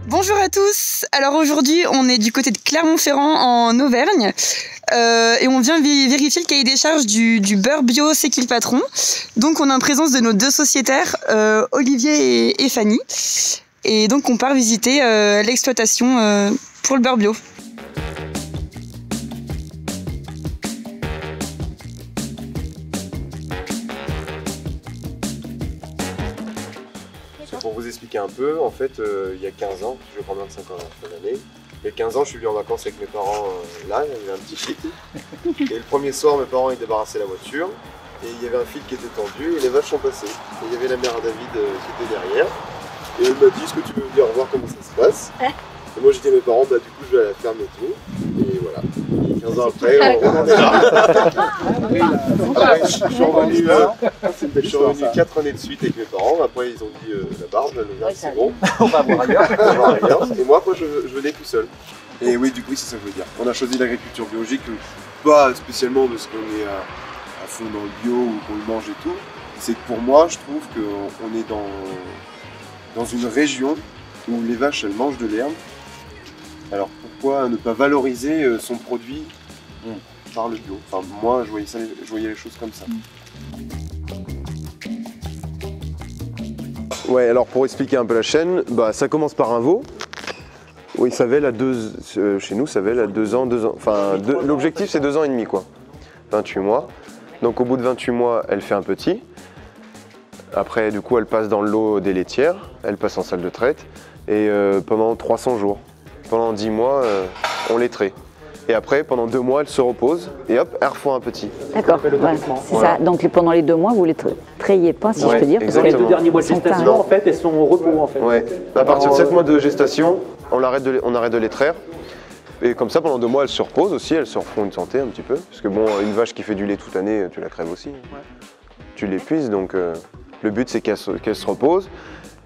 Bonjour à tous, alors aujourd'hui on est du côté de Clermont-Ferrand en Auvergne et on vient vérifier le cahier des charges du beurre bio C'est qui le patron. Donc on est en présence de nos deux sociétaires, Olivier et Fanny, et donc on part visiter l'exploitation pour le beurre bio. Pour vous expliquer un peu, en fait, il y a 15 ans, je vais prendre 25 ans en fin d'année, il y a 15 ans, je suis venu en vacances avec mes parents là, il y avait un petit fil. Et le premier soir, mes parents ils débarrassaient la voiture, et il y avait un fil qui était tendu, et les vaches sont passées. Et il y avait la mère à David qui était derrière, et elle m'a dit, est-ce que tu veux venir voir comment ça se passe? Et moi j'ai dit à mes parents, bah du coup je vais à la ferme et tout, et voilà. Et 15 ans après, on est là. Je suis revenu 4 années de suite avec mes parents, après ils ont dit la barbe, c'est bon, on va voir ailleurs. Et moi après je venais tout seul. Et oui, du coup c'est ça que je veux dire. On a choisi l'agriculture biologique, pas spécialement parce qu'on est à fond dans le bio ou qu'on le mange et tout, c'est que pour moi je trouve qu'on est dans une région où les vaches elles mangent de l'herbe. Alors pourquoi ne pas valoriser son produit par le bio? Enfin moi je voyais les choses comme ça. Ouais, alors pour expliquer un peu la chaîne, bah, ça commence par un veau. Oui, ça vèle à chez nous ça vèle à 2 ans, enfin l'objectif c'est 2 ans et demi quoi. 28 mois. Donc au bout de 28 mois elle fait un petit. Après du coup elle passe dans le lot des laitières, elle passe en salle de traite et pendant 300 jours. Pendant 10 mois, on les traite. Et après, pendant 2 mois, elle se repose et hop, elle refait un petit. D'accord, ouais, c'est ça. Donc pendant les 2 mois, vous ne les trayez pas, si je peux dire. Dans les 2 derniers mois de gestation, en fait, elles sont au repos. En fait. Ouais. À partir de 7 mois de gestation, on arrête de les traire. Et comme ça, pendant 2 mois, elles se reposent aussi, elles se refont une santé un petit peu. Parce que bon, une vache qui fait du lait toute l'année, tu la crèves aussi. Ouais. Tu l'épuises, donc le but, c'est qu'elle se repose,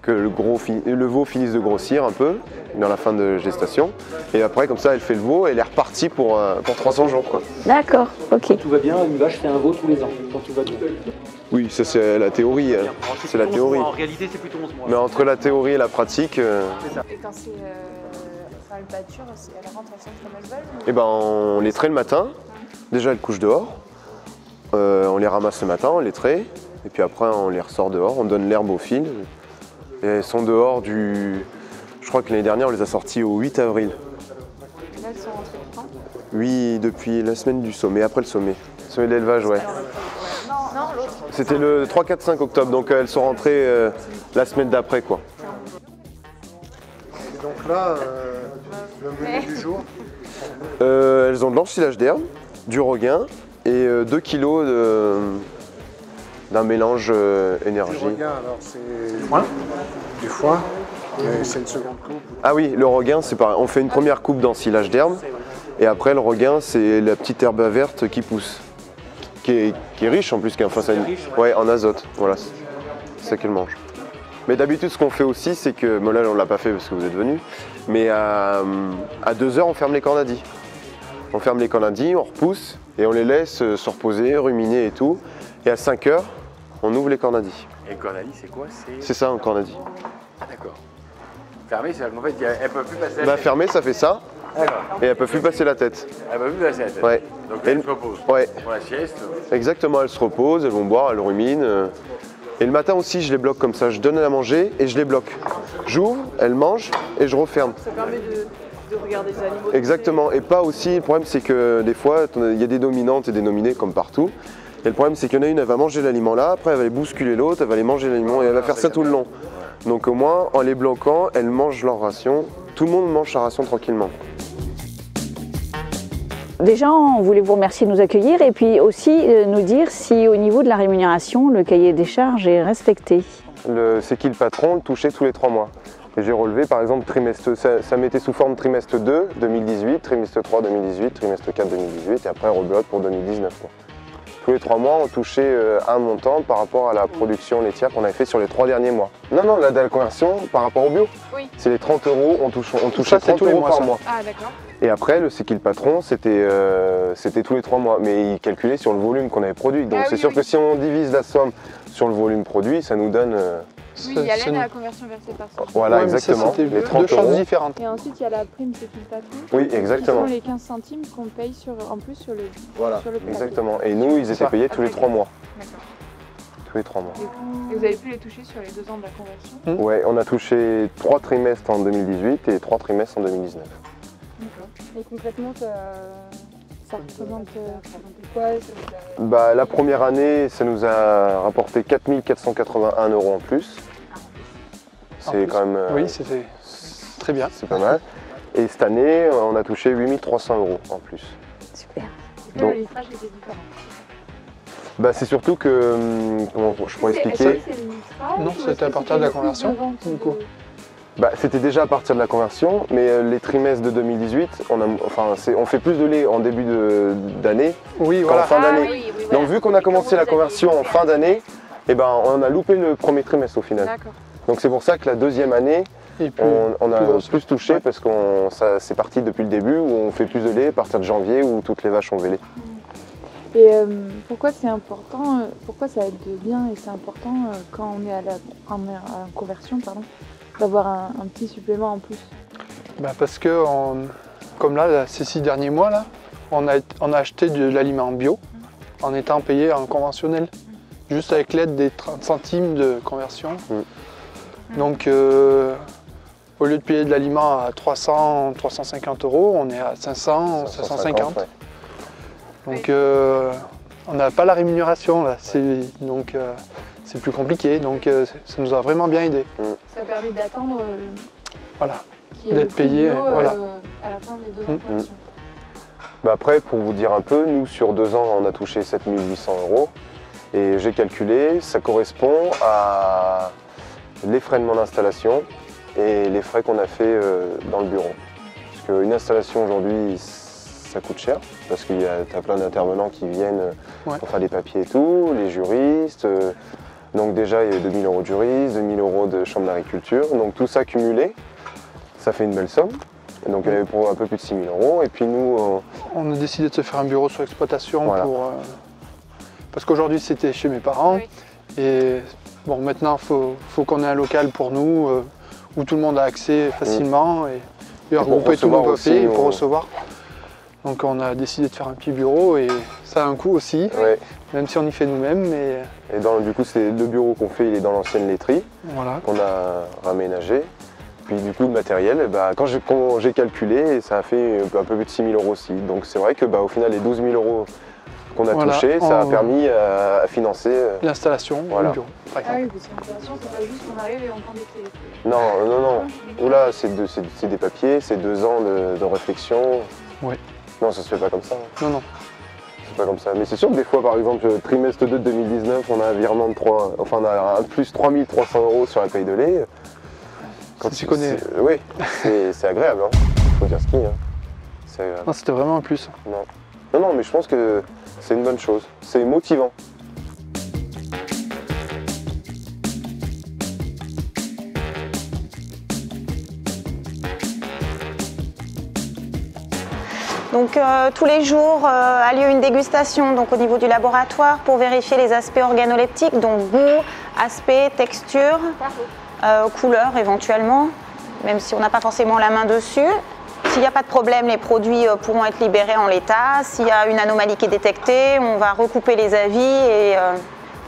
que le veau finisse de grossir un peu dans la fin de gestation. Et après, comme ça, elle fait le veau et elle est repartie pour 300 jours. D'accord, ok. Quand tout va bien, une vache fait un veau tous les ans, quand tout va bien. Oui, ça c'est la théorie. C'est la théorie. En réalité, c'est plutôt 11 mois. Mais entre la théorie et la pratique... Et quand c'est le pâture, elle rentre enceinte comme elles veulent? Eh ben, on les traite le matin. Déjà, elles couchent dehors. On les ramasse le matin, on les traite. Et puis après, on les ressort dehors, on donne l'herbe au fil. Et elles sont dehors je crois que l'année dernière, on les a sorties au 8 avril. Là, elles sont rentrées quand? Oui, depuis la semaine du sommet, après le sommet. Le sommet de l'élevage, ouais. Non, l'autre. C'était le 3, 4, 5 octobre, donc elles sont rentrées la semaine d'après, quoi. Et donc là, le menu du jour? Elles ont de l'ensilage d'herbe, du roguin et 2 kilos d'un mélange énergie. Du roguin, alors c'est du foin, c'est une seconde coupe. Ah oui, le roguin, c'est pareil. On fait une première coupe d'ensilage d'herbe et après le roguin, c'est la petite herbe verte qui pousse, qui est riche en plus, ouais, en azote. Voilà, c'est ça qu'elle mange. Mais d'habitude, ce qu'on fait aussi, c'est que, bon là on l'a pas fait parce que vous êtes venus, mais à 2 heures, on ferme les cornadis. On ferme les cornadis, on repousse et on les laisse se reposer, ruminer et tout. Et à 5 heures, on ouvre les cornadis. Et le cornadis, c'est quoi? C'est ça un cornadis. Ah, d'accord. Fermé, c'est qu'en fait, elle peut plus passer la Bah tête. fermé, ça fait ça. D'accord. Et elle peut plus passer la tête. Elle peut plus passer la tête. Ouais. Donc elle se repose. Ouais. Pour la sieste. Exactement, elles se reposent, elles vont boire, elles ruminent. Et le matin aussi, je les bloque comme ça. Je donne à manger et je les bloque. J'ouvre, elles mangent et je referme. Ça permet de regarder les animaux. Exactement. Et pas aussi, le problème c'est que des fois, il y a des dominantes et des nominés comme partout. Et le problème c'est qu'il y en a une, elle va manger l'aliment là, après elle va aller bousculer l'autre, elle va aller manger l'aliment et elle va faire ça tout le long. Donc au moins, en les bloquant, elles mangent leur ration. Tout le monde mange sa ration tranquillement. Déjà, on voulait vous remercier de nous accueillir et puis aussi nous dire si au niveau de la rémunération, le cahier des charges est respecté. C'est qui le patron, le toucher tous les 3 mois. Et j'ai relevé par exemple trimestre, ça mettait sous forme trimestre 2 2018, trimestre 3 2018, trimestre 4 2018 et après rebloque pour 2019. Quoi. Tous les 3 mois, on touchait un montant par rapport à la production laitière qu'on avait fait sur les 3 derniers mois. Non, la conversion par rapport au bio. Oui. C'est les 30 €, on touchait 30 € par mois. Ah, d'accord. Et après, le c'est qui le patron, c'était tous les 3 mois. Mais il calculait sur le volume qu'on avait produit. Donc c'est sûr que si on divise la somme sur le volume produit, ça nous donne Oui, il y a l'aide à la conversion versée par ça. Voilà, Ouais, mais ça, exactement. c'était Les 30 deux choses euros. différentes. Et ensuite, il y a la prime c'est qu'il patron. Oui, exactement. Qui sont les 15 centimes qu'on paye en plus sur le, Voilà, sur le plat. exactement. Et nous, ils étaient payés tous les 3 mois. D'accord. Tous les 3 mois. Et vous avez pu les toucher sur les 2 ans de la conversion? Ouais, on a touché 3 trimestres en 2018 et 3 trimestres en 2019. D'accord. Et concrètement, ça représente quoi? Bah, la première année, ça nous a rapporté 4 481 € en plus. C'est quand même. Oui, c'était très bien. C'est pas mal. Et cette année, on a touché 8 300 € en plus. Super. Donc- Le livrage était différent. Bah, c'est surtout que. Comment je pourrais expliquer? Non, c'était à partir de la conversion, du coup. Bah, c'était déjà à partir de la conversion, mais les trimestres de 2018, on fait plus de lait en début d'année Oui, qu'en voilà. fin d'année. oui, oui, Donc vu qu'on a commencé la conversion en fin d'année, eh ben, on a loupé le premier trimestre au final. D'accord. Donc c'est pour ça que la deuxième année, Et puis, on a plus grosse. plus touché Ouais. parce que c'est parti depuis le début où on fait plus de lait à partir de janvier où toutes les vaches ont vélé. Et pourquoi c'est important, pourquoi ça aide bien et c'est important quand on est à la conversion, d'avoir un petit supplément en plus? Bah, parce que, comme là, ces 6 derniers mois, là, on a acheté de l'aliment bio en étant payé en conventionnel, juste avec l'aide des 30 centimes de conversion. Donc, au lieu de payer de l'aliment à 300, 350 €, on est à 500, 550. ouais. Donc, on n'a pas la rémunération, là. Donc, c'est plus compliqué. Donc, ça nous a vraiment bien aidé. Ça permet d'attendre Voilà. qu'il y ait D'être le prix payé, bio, voilà. à la fin des 2 ans de conversion. Bah après, pour vous dire un peu, nous sur 2 ans, on a touché 7 800 €. Et j'ai calculé, ça correspond à les frais de mon installation et les frais qu'on a fait dans le bureau. Parce qu'une installation aujourd'hui, ça coûte cher, parce qu'il y a plein d'intervenants qui viennent pour faire des papiers et tout, les juristes. Donc déjà, il y a 2 000 € de juristes, 2 000 € de chambre d'agriculture. Donc tout ça cumulé, ça fait une belle somme. Et donc il y en avait pour un peu plus de 6 000 €. Et puis nous, On a décidé de se faire un bureau sur exploitation Voilà. parce qu'aujourd'hui c'était chez mes parents. Oui. Et bon, maintenant il faut qu'on ait un local pour nous où tout le monde a accès facilement et regrouper tous nos recevoir papiers aussi, pour recevoir. Donc on a décidé de faire un petit bureau et ça a un coût aussi, ouais. même si on y fait nous-mêmes. Mais Et du coup, c'est le bureau qu'on fait, il est dans l'ancienne laiterie voilà. qu'on a raménagé. Puis du coup, le matériel, quand j'ai calculé, ça a fait un peu plus de 6 000 € aussi. Donc c'est vrai que au final, les 12 000 € qu'on a Voilà, touchés, ça a permis à financer. L'installation, Voilà. le bureau, par Ah exemple. oui, parce qu'en conversion, c'est pas juste qu'on arrive et on prend des clés. Non. Oula, c'est des papiers, c'est 2 ans de réflexion. Oui. Non, ça se fait pas comme ça. Non. C'est pas comme ça. Mais c'est sûr que des fois, par exemple, trimestre 2 de 2019, on a un virement de on a un plus 3 300 € sur la paye de lait. Quand tu connais. Oui, c'est agréable. Faut dire ce qu'il y a. C'est agréable. Non, c'était vraiment un plus. Non, mais je pense que c'est une bonne chose. C'est motivant. Donc tous les jours a lieu une dégustation donc, au niveau du laboratoire pour vérifier les aspects organoleptiques, donc goût, aspect, texture, couleur éventuellement, même si on n'a pas forcément la main dessus. S'il n'y a pas de problème, les produits pourront être libérés en l'état. S'il y a une anomalie qui est détectée, on va recouper les avis et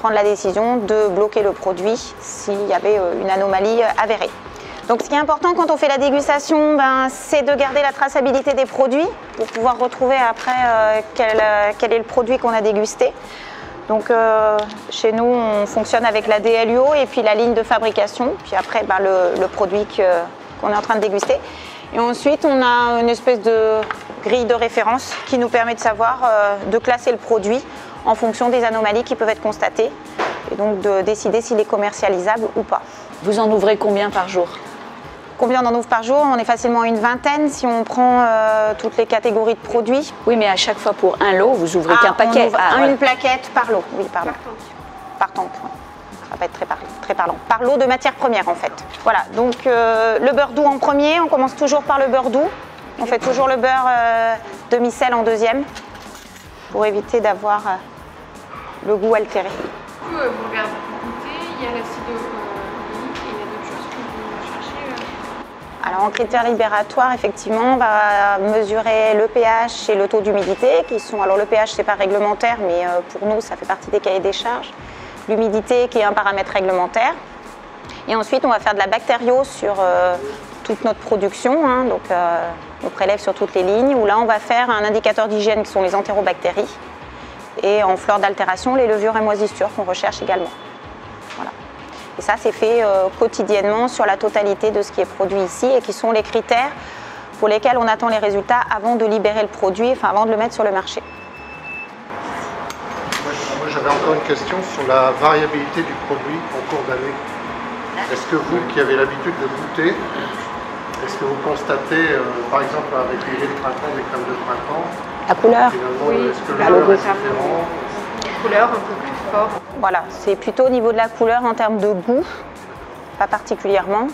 prendre la décision de bloquer le produit s'il y avait une anomalie avérée. Donc ce qui est important quand on fait la dégustation, c'est de garder la traçabilité des produits pour pouvoir retrouver après quel est le produit qu'on a dégusté. Donc chez nous, on fonctionne avec la DLUO et puis la ligne de fabrication, puis après le produit qu'on est en train de déguster. Et ensuite, on a une espèce de grille de référence qui nous permet de savoir, de classer le produit en fonction des anomalies qui peuvent être constatées et donc de décider s'il est commercialisable ou pas. Vous en ouvrez combien par jour? Combien on en ouvre par jour? On est facilement à une vingtaine si on prend toutes les catégories de produits. Oui, mais à chaque fois pour un lot, vous ouvrez qu'un paquet. On ouvre une plaquette par lot, oui, pardon. Par tank, ouais. Ça va être très parlant. Par lot de matières premières en fait. Voilà, donc le beurre doux en premier, on commence toujours par le beurre doux. On fait toujours le beurre demi-sel en deuxième pour éviter d'avoir le goût altéré. Vous regardez, il y a l'acide Alors en critères libératoires, effectivement, on va mesurer le pH et le taux d'humidité, qui sont, alors le pH c'est pas réglementaire, mais pour nous ça fait partie des cahiers des charges. L'humidité qui est un paramètre réglementaire. Et ensuite on va faire de la bactério sur toute notre production, hein, donc on prélève sur toutes les lignes, où là on va faire un indicateur d'hygiène qui sont les entérobactéries. Et en fleur d'altération, les levures et moisissures qu'on recherche également. Voilà. Et ça, c'est fait quotidiennement sur la totalité de ce qui est produit ici et qui sont les critères pour lesquels on attend les résultats avant de libérer le produit, enfin avant de le mettre sur le marché. Moi, j'avais encore une question sur la variabilité du produit en cours d'année. Est-ce que vous, qui avez l'habitude de goûter, est-ce que vous constatez, par exemple, avec les lait de printemps, les crèmes de printemps, la couleur, oui, est-ce que l'odeur est différente? Couleur un peu plus fort. Voilà, c'est plutôt au niveau de la couleur en termes de goût, pas particulièrement.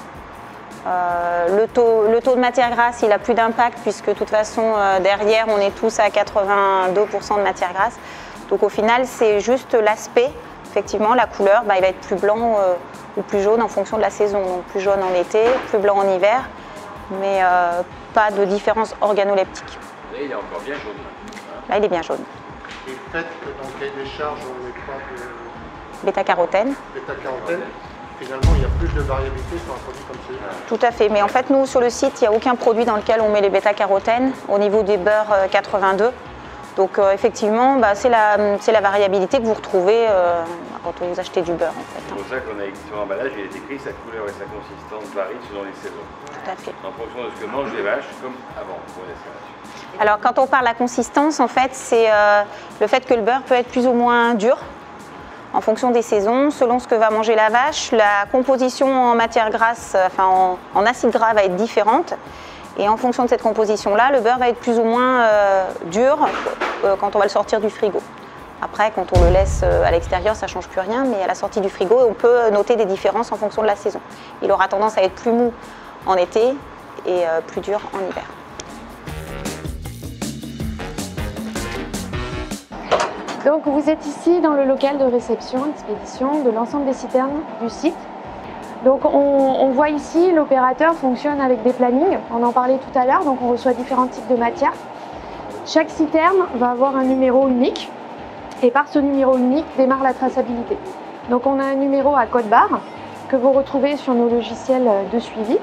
Le taux de matière grasse, il a plus d'impact puisque de toute façon derrière on est tous à 82% de matière grasse. Donc au final c'est juste l'aspect, effectivement la couleur, il va être plus blanc ou plus jaune en fonction de la saison. Donc plus jaune en été, plus blanc en hiver, mais pas de différence organoleptique. Et il est encore bien jaune. Là il est bien jaune. Et le fait que dans le cahier des charges on n'ait pas de bêta-carotène. Bêta-carotène, finalement il y a plus de variabilité sur un produit comme celui-là. Tout à fait, mais en fait nous sur le site il n'y a aucun produit dans lequel on met les bêta-carotènes au niveau des beurres 82. Donc effectivement c'est la variabilité que vous retrouvez quand vous achetez du beurre en fait. C'est pour ça qu'on a sur l'emballage, il est écrit sa couleur et sa consistance varient selon les saisons. Tout à fait. En fonction de ce que mangent les vaches, comme avant pour les vaches. Alors quand on parle de la consistance, en fait, c'est le fait que le beurre peut être plus ou moins dur en fonction des saisons, selon ce que va manger la vache. La composition en matière grasse, enfin en acide gras va être différente. Et en fonction de cette composition-là, le beurre va être plus ou moins dur quand on va le sortir du frigo. Après, quand on le laisse à l'extérieur, ça ne change plus rien, mais à la sortie du frigo, on peut noter des différences en fonction de la saison. Il aura tendance à être plus mou en été et plus dur en hiver. Donc vous êtes ici dans le local de réception, expédition de l'ensemble des citernes du site. Donc on voit ici l'opérateur fonctionne avec des plannings, on en parlait tout à l'heure, donc on reçoit différents types de matières. Chaque citerne va avoir un numéro unique et par ce numéro unique démarre la traçabilité. Donc on a un numéro à code barre que vous retrouvez sur nos logiciels de suivi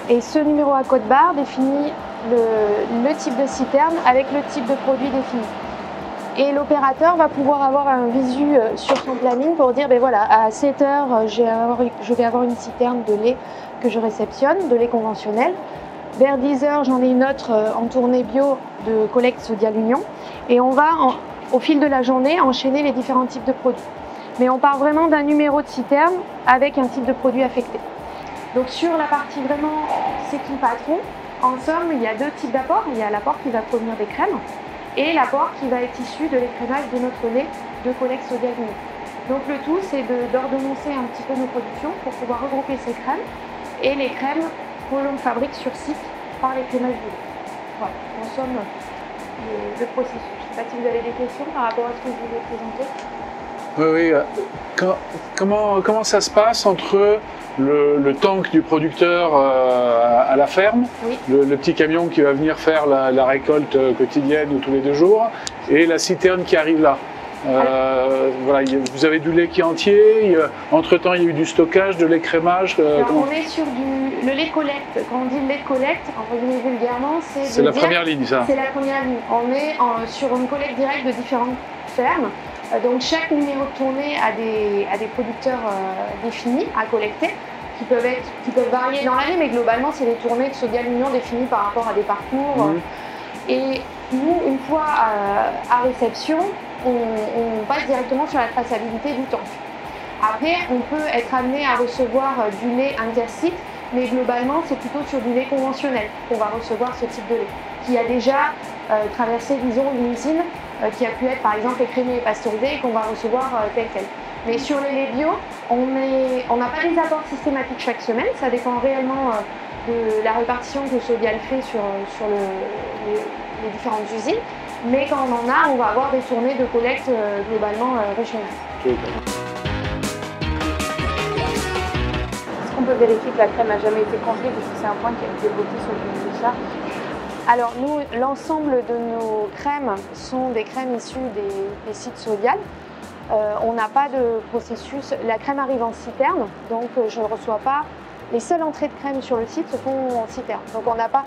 et ce numéro à code barre définit le type de citerne avec le type de produit défini. Et l'opérateur va pouvoir avoir un visu sur son planning pour dire, ben voilà, à 7 heures, je vais avoir une citerne de lait que je réceptionne, de lait conventionnel. Vers 10 heures, j'en ai une autre en tournée bio de collecte Sodial Union. Et on va, au fil de la journée, enchaîner les différents types de produits. Mais on part vraiment d'un numéro de citerne avec un type de produit affecté. Donc sur la partie vraiment c'est qui le patron, en somme, il y a deux types d'apports. Il y a l'apport qui va provenir des crèmes et l'apport qui va être issu de l'écrémage de notre lait de collecte Sodial Union. Donc le tout, c'est d'ordonnancer un petit peu nos productions pour pouvoir regrouper ces crèmes et les crèmes que l'on fabrique sur site par l'écrémage du lait. Voilà, en somme, le processus. Je ne sais pas si vous avez des questions par rapport à ce que je vous ai présenté. Oui. Comment ça se passe entre le tank du producteur à la ferme, oui. le petit camion qui va venir faire la récolte quotidienne ou tous les 2 jours, et la citerne qui arrive là? Voilà, vous avez du lait qui est entier, entre-temps il y a eu du stockage, de l'écrémage. On est sur le lait collecte. Quand on dit lait collecte, entre guillemets vulgairement, c'est la première ligne, ça. C'est la première ligne. On est sur une collecte directe de différentes fermes. Donc chaque numéro de tournée a des producteurs définis à collecter, qui peuvent varier dans l'année, mais globalement c'est des tournées de Sodial Union définies par rapport à des parcours. Et nous, une fois à réception, on passe directement sur la traçabilité du tank. Après, on peut être amené à recevoir du lait intersite, mais globalement c'est plutôt sur du lait conventionnel qu'on va recevoir ce type de lait, qui a déjà traversé, disons, une usine qui a pu être par exemple écrémé et pasteurisé et qu'on va recevoir tel quel. Mais sur les laits bio, on n'a pas des apports systématiques chaque semaine, ça dépend réellement de la répartition que Sodial fait sur les différentes usines. Mais quand on en a, on va avoir des tournées de collecte globalement régionales. Est-ce qu'on peut vérifier que la crème n'a jamais été congelée parce que c'est un point qui a été bloqué sur le cahier des charges. Alors nous, l'ensemble de nos crèmes sont des crèmes issues des sites Sodial. On n'a pas de processus, la crème arrive en citerne, donc je ne reçois pas, les seules entrées de crème sur le site se font en citerne. Donc on n'a pas,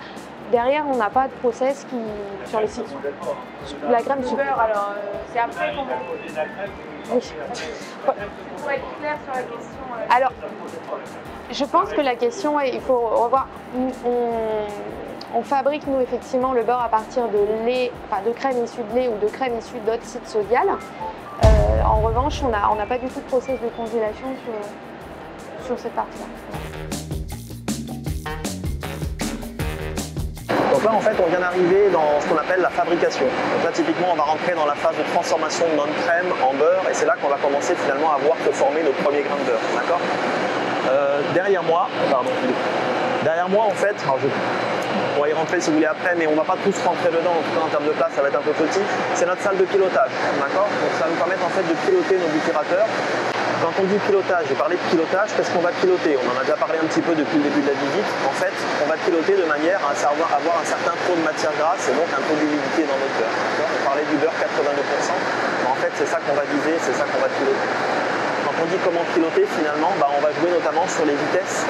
derrière on n'a pas de process sur les sites. La crème super, alors c'est après qu'on met la crème. Oui. Pour être clair sur la question. Alors, je pense que la question, il faut revoir. On fabrique, nous, effectivement, le beurre à partir de lait, enfin, de crème issue de lait ou de crème issue d'autres sites Sodial. En revanche, on n'a pas du tout de process de congélation sur cette partie-là. Donc là, en fait, on vient d'arriver dans ce qu'on appelle la fabrication. Donc là, typiquement, on va rentrer dans la phase de transformation de notre crème en beurre et c'est là qu'on va commencer finalement à voir se former nos premiers grains de beurre. D'accord ? Derrière moi, en fait, alors on va y rentrer si vous voulez après, mais on ne va pas tous rentrer dedans, en tout cas en termes de place, ça va être un peu petit. C'est notre salle de pilotage, d'accord ? Donc ça va nous permettre en fait de piloter nos butyrateurs. Quand on dit pilotage, j'ai parlé de pilotage, qu'est-ce qu'on va piloter? On en a déjà parlé un petit peu depuis le début de la visite. En fait, on va piloter de manière à avoir un certain taux de matière grasse et donc un taux d'humidité dans notre beurre. On parlait du beurre 82%, mais en fait c'est ça qu'on va viser, c'est ça qu'on va piloter. Quand on dit comment piloter, finalement, on va jouer notamment sur les vitesses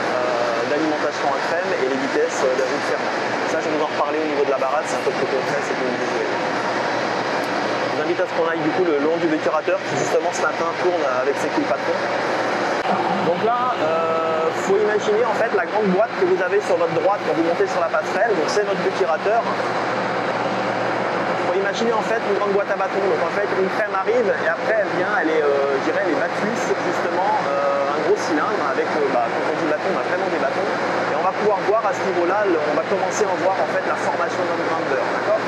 d'alimentation à crème et les vitesses d'ajout de ferment. Ça, je vais vous en reparler au niveau de la baratte, c'est un peu plus concret, c'est plus visuel. Je vous invite à ce qu'on aille du coup le long du buturateur qui justement ce matin tourne avec ses quilles patrons. Donc là, il faut imaginer en fait la grande boîte que vous avez sur votre droite quand vous montez sur la passerelle, donc c'est notre buturateur. Il faut imaginer en fait une grande boîte à bâtons, donc en fait une crème arrive et après elle vient, elle est, je dirais, elle est battue sur justement un gros cylindre avec, quand on dit bâton, on a vraiment des bâtons et on va pouvoir voir à ce niveau-là, on va commencer à voir en fait la formation d'un grain de beurre, d'accord ?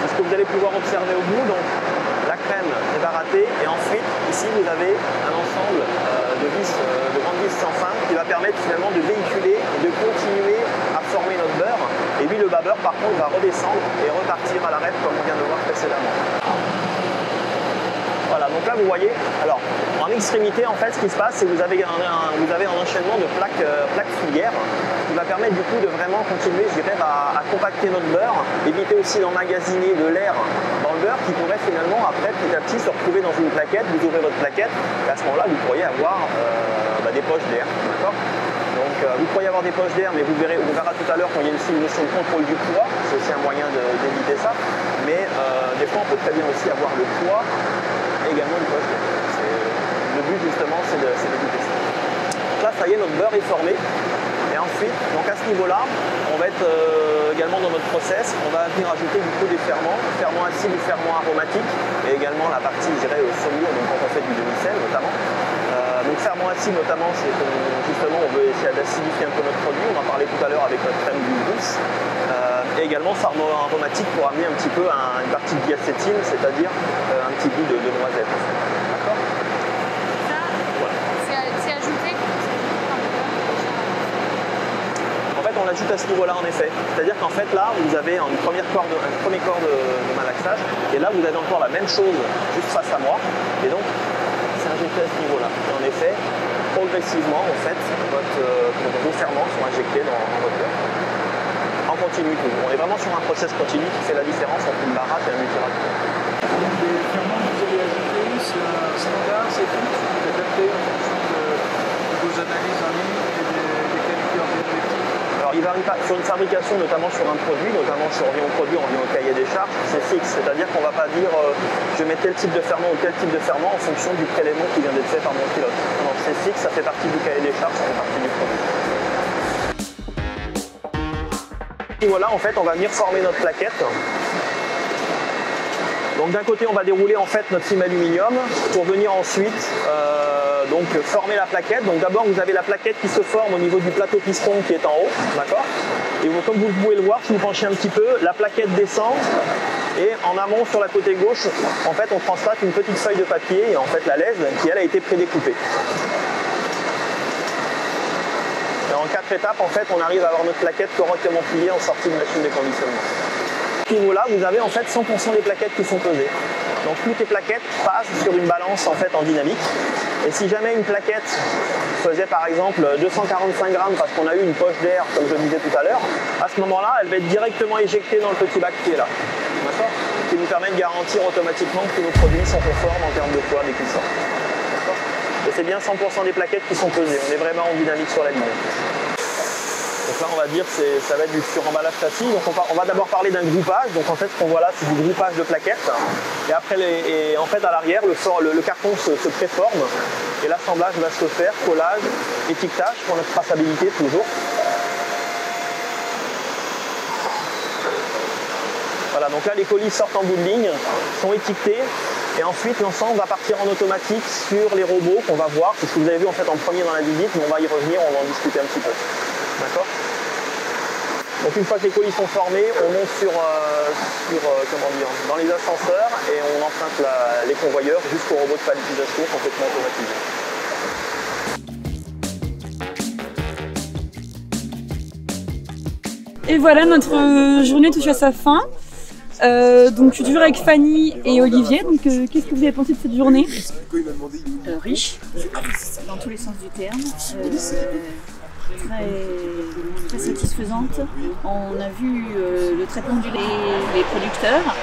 Ce que vous allez pouvoir observer au bout, donc la crème est baratée et ensuite ici vous avez un ensemble de grandes vis sans fin qui va permettre finalement de véhiculer et de continuer à former notre beurre et lui le bas beurre par contre va redescendre et repartir à l'arête comme on vient de voir précédemment. Voilà, donc là vous voyez, alors en extrémité en fait ce qui se passe c'est que vous avez un enchaînement de plaques filières qui va permettre du coup de vraiment continuer, je dirais, à compacter notre beurre, éviter aussi d'emmagasiner de l'air dans le beurre qui pourrait finalement après petit à petit se retrouver dans une plaquette, vous ouvrez votre plaquette et à ce moment-là vous pourriez avoir des poches d'air, d'accord ? Donc vous pourriez avoir des poches d'air, mais on verra tout à l'heure quand il y a une notion de contrôle du poids, c'est aussi un moyen d'éviter ça, mais des fois on peut très bien aussi avoir le poids et également une poche d'air. Le but justement c'est d'éviter ça. Donc là ça y est, notre beurre est formé. Et ensuite, donc à ce niveau-là, on va être également dans notre process, on va venir ajouter du coup des ferments acides ou ferments aromatiques, et également la partie, je dirais, saumure, donc quand on fait du demi-sel notamment. Donc ferments acides notamment, c'est justement on veut essayer d'acidifier un peu notre produit, on en parlait tout à l'heure avec notre crème d'huile douce. Et également ferments aromatiques pour amener un petit peu une partie de diacétyl, c'est-à-dire un petit goût de noisette. D'accord ? On l'ajoute à ce niveau-là en effet. C'est-à-dire qu'en fait là, vous avez un premier corps de malaxage et là vous avez encore la même chose juste face à moi et donc c'est injecté à ce niveau-là. Et en effet, progressivement en fait, vos ferments sont injectés dans votre beurre. En continu tout. On est vraiment sur un process continu qui fait la différence entre une baratte et un buturateur. Les ferments que vous avez ajoutés, c'est un standard, c'est tout, c'est adapté en fonction de vos analyses en ligne et des qualités organoleptiques. Alors il varie pas sur une fabrication, notamment sur un produit, notamment si on revient au produit, on revient au cahier des charges, c'est fixe, c'est-à-dire qu'on ne va pas dire je mets tel type de ferment ou tel type de ferment en fonction du prélèvement qui vient d'être fait par mon pilote. Donc c'est fixe, ça fait partie du cahier des charges, ça fait partie du produit. Et voilà, en fait, on va venir former notre plaquette. Donc d'un côté, on va dérouler en fait notre film aluminium pour venir ensuite donc former la plaquette. Donc d'abord, vous avez la plaquette qui se forme au niveau du plateau piston qui est en haut, d'accord ? Et comme vous pouvez le voir, si vous penchez un petit peu, la plaquette descend et en amont sur la côté gauche, en fait, on transplate une petite feuille de papier et en fait la lèse qui elle a été prédécoupée. Et en 4 étapes, en fait, on arrive à avoir notre plaquette correctement pliée en sortie de machine de conditionnement. ce niveau-là, vous avez en fait 100% des plaquettes qui sont pesées. Donc toutes les plaquettes passent sur une balance en fait en dynamique. Et si jamais une plaquette faisait par exemple 245 grammes parce qu'on a eu une poche d'air, comme je le disais tout à l'heure, à ce moment-là, elle va être directement éjectée dans le petit bac qui est là. D'accord ? Ce qui nous permet de garantir automatiquement que tous nos produits sont conformes en termes de poids dès qu'ils sortent. D'accord ? Et c'est bien 100% des plaquettes qui sont pesées. On est vraiment en dynamique sur l'aliment. Donc là, on va dire que ça va être du suremballage châssis. Donc on va d'abord parler d'un groupage. Donc en fait, ce qu'on voit là, c'est du groupage de plaquettes. Et après, en fait, à l'arrière, le carton se préforme. Et l'assemblage va se faire, collage, étiquetage pour notre traçabilité toujours. Voilà, donc là, les colis sortent en bout de ligne, sont étiquetés. Et ensuite, l'ensemble va partir en automatique sur les robots qu'on va voir. C'est ce que vous avez vu en fait en premier dans la visite, mais on va y revenir, on va en discuter un petit peu. D'accord ? Donc une fois que les colis sont formés, on monte dans les ascenseurs et on emprunte les convoyeurs jusqu'au robot de palettisation complètement automatisé. Et voilà, notre journée touche à sa fin. Donc je suis toujours avec Fanny et Olivier. Donc qu'est-ce que vous avez pensé de cette journée? Riche, dans tous les sens du terme. Très satisfaisante. On a vu le traitement du lait des producteurs.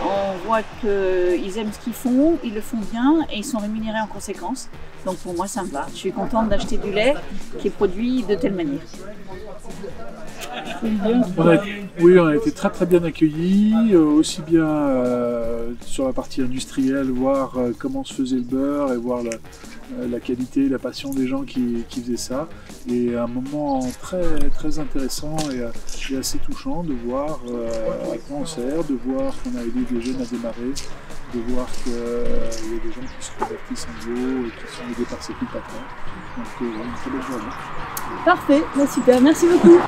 On voit qu'ils aiment ce qu'ils font, ils le font bien et ils sont rémunérés en conséquence. Donc pour moi ça me va. Je suis contente d'acheter du lait qui est produit de telle manière. Oui, on a été très bien accueillis, aussi bien sur la partie industrielle, voir comment se faisait le beurre et voir la qualité, la passion des gens qui faisaient ça. Et un moment très intéressant et assez touchant de voir à quoi on sert, de voir qu'on a aidé des jeunes à démarrer, de voir qu'il y a des gens qui se convertissent en bio et qui sont aidés par ces petits patrons. Donc une très belle journée. Parfait, super, merci beaucoup.